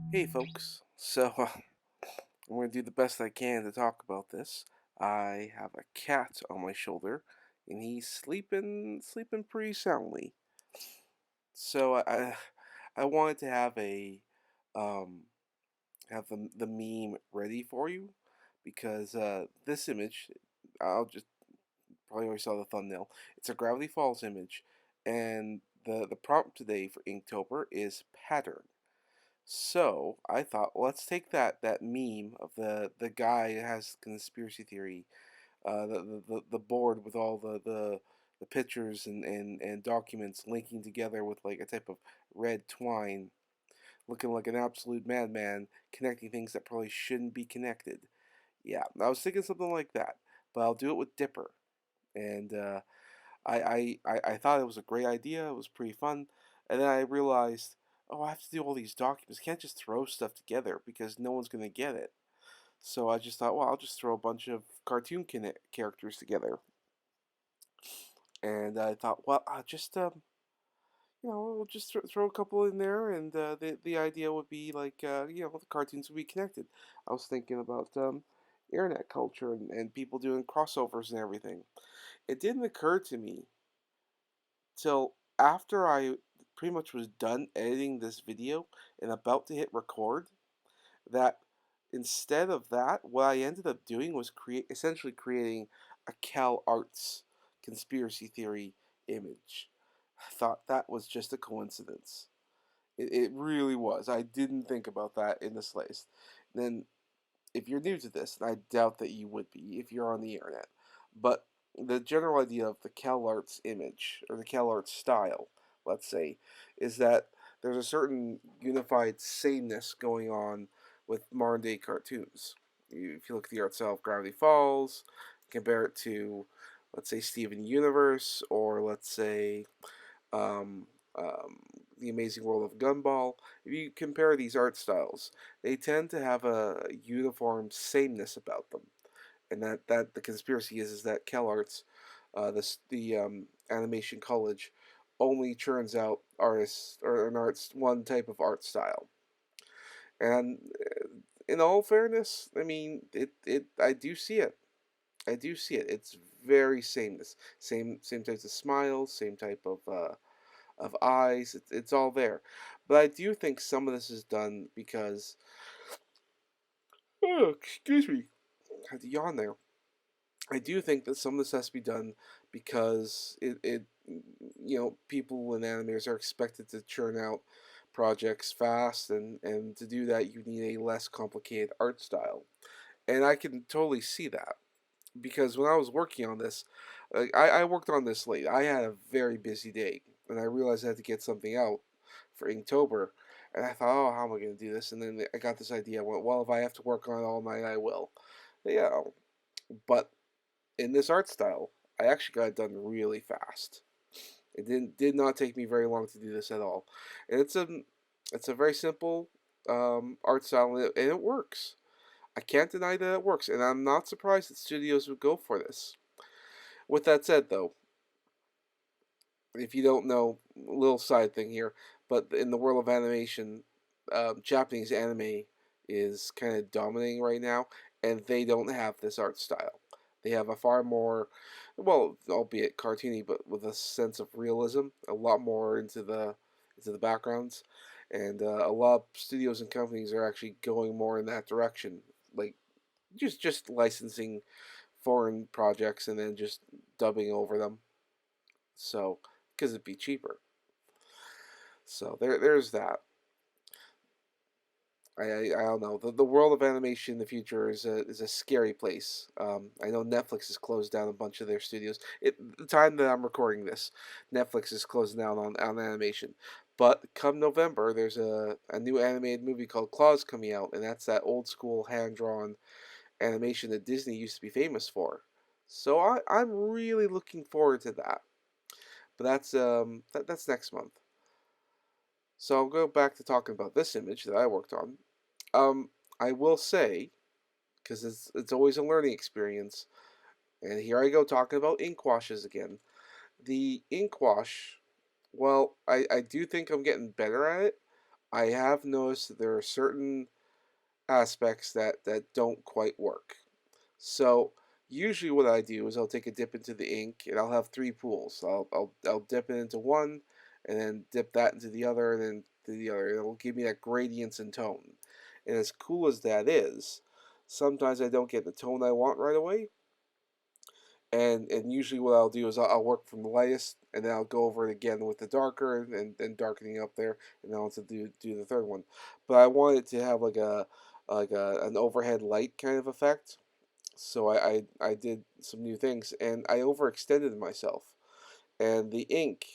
Hey folks, I'm going to do the best I can to talk about this. I have a cat on my shoulder, and he's sleeping pretty soundly. So I wanted to um have the meme ready for you because this image, I'll just probably already saw the thumbnail. It's a Gravity Falls image, and the prompt today for Inktober is pattern. So I thought, well, let's take that meme of the guy that has conspiracy theory, the board with all the pictures and documents linking together with like a type of red twine, looking like an absolute madman, connecting things that probably shouldn't be connected. Yeah, I was thinking something like that, but I'll do it with Dipper. And I thought it was a great idea. It was pretty fun, and then I realized, oh, I have to do all these documents. I can't just throw stuff together because no one's gonna get it. So I just thought, well, I'll just throw a bunch of cartoon characters together, and I thought, well, I'll just we'll just throw a couple in there, and the idea would be like, the cartoons would be connected. I was thinking about internet culture and people doing crossovers and everything. It didn't occur to me till after I pretty much was done editing this video and about to hit record that instead of that, what I ended up doing was essentially creating a Cal Arts conspiracy theory image. I thought that was just a coincidence. It really was. I didn't think about that in the slightest. Then if you're new to this, and I doubt that you would be if you're on the internet, but the general idea of the CalArts image, or the CalArts style, let's say, is that there's a certain unified sameness going on with modern day cartoons. If you look at the art style of Gravity Falls, compare it to, let's say, Steven Universe, or let's say um, The Amazing World of Gumball. If you compare these art styles, they tend to have a uniform sameness about them, and that the conspiracy is that CalArts, the animation college, only churns out artists or an arts one type of art style. And in all fairness, I mean, it I do see it. I do see it. It's very sameness. Same types of smiles, same type of eyes. It's all there. But I do think some of this is done because, oh, excuse me, I had to yawn there. I do think that some of this has to be done because people and animators are expected to churn out projects fast, and to do that, you need a less complicated art style. And I can totally see that because when I was working on this, I worked on this late. I had a very busy day, and I realized I had to get something out for Inktober. And I thought, oh, how am I going to do this? And then I got this idea. I went, well, if I have to work on it all night, I will. Yeah, but in this art style, I actually got it done really fast. It did not take me very long to do this at all, and it's a very simple art style, and it works. I can't deny that it works, and I'm not surprised that studios would go for this. With that said, though, if you don't know, a little side thing here, but in the world of animation, Japanese anime is kind of dominating right now, and they don't have this art style. They have a far more, well, albeit cartoony, but with a sense of realism, a lot more into the backgrounds, and a lot of studios and companies are actually going more in that direction, like just licensing foreign projects and then just dubbing over them. So, because it'd be cheaper. So there's that. I don't know. The world of animation in the future is a scary place. I know Netflix has closed down a bunch of their studios. The time that I'm recording this, Netflix is closing down on animation. But come November, there's a new animated movie called Claws coming out, and that's that old school hand drawn animation that Disney used to be famous for. So I'm really looking forward to that. But that's next month. So I'll go back to talking about this image that I worked on. Um, I will say, because it's always a learning experience, and here I go talking about ink washes again. The ink wash, well, I do think I'm getting better at it. I have noticed that there are certain aspects that don't quite work. So usually what I do is I'll take a dip into the ink and I'll have three pools. I'll dip it into one and then dip that into the other and then to the other. It'll give me that gradients in tone. And as cool as that is, sometimes I don't get the tone I want right away. And usually what I'll do is I'll work from the lightest and then I'll go over it again with the darker and then darkening up there and then I'll to do the third one. But I want it to have like an overhead light kind of effect. So I did some new things and I overextended myself and the ink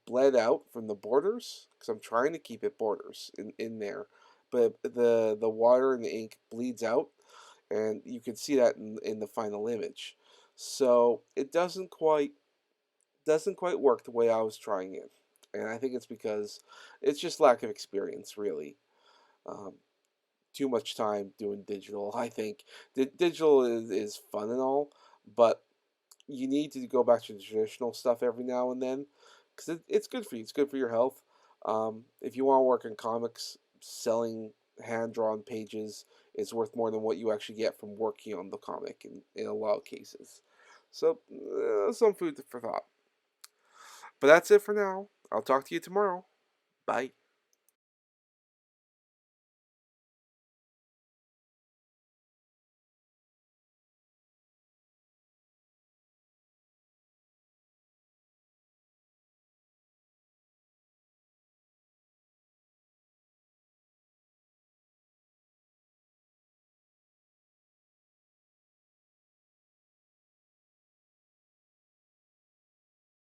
bled out from the borders because I'm trying to keep it borders in there, but the water and the ink bleeds out and you can see that in the final image. So it doesn't quite work the way I was trying it, and I think it's because it's just lack of experience, really. Um, Too much time doing digital. I think digital is fun and all, but you need to go back to the traditional stuff every now and then because it's good for you. It's good for your health. If you want to work in comics, selling hand drawn pages is worth more than what you actually get from working on the comic in a lot of cases. So, some food for thought. But that's it for now. I'll talk to you tomorrow. Bye.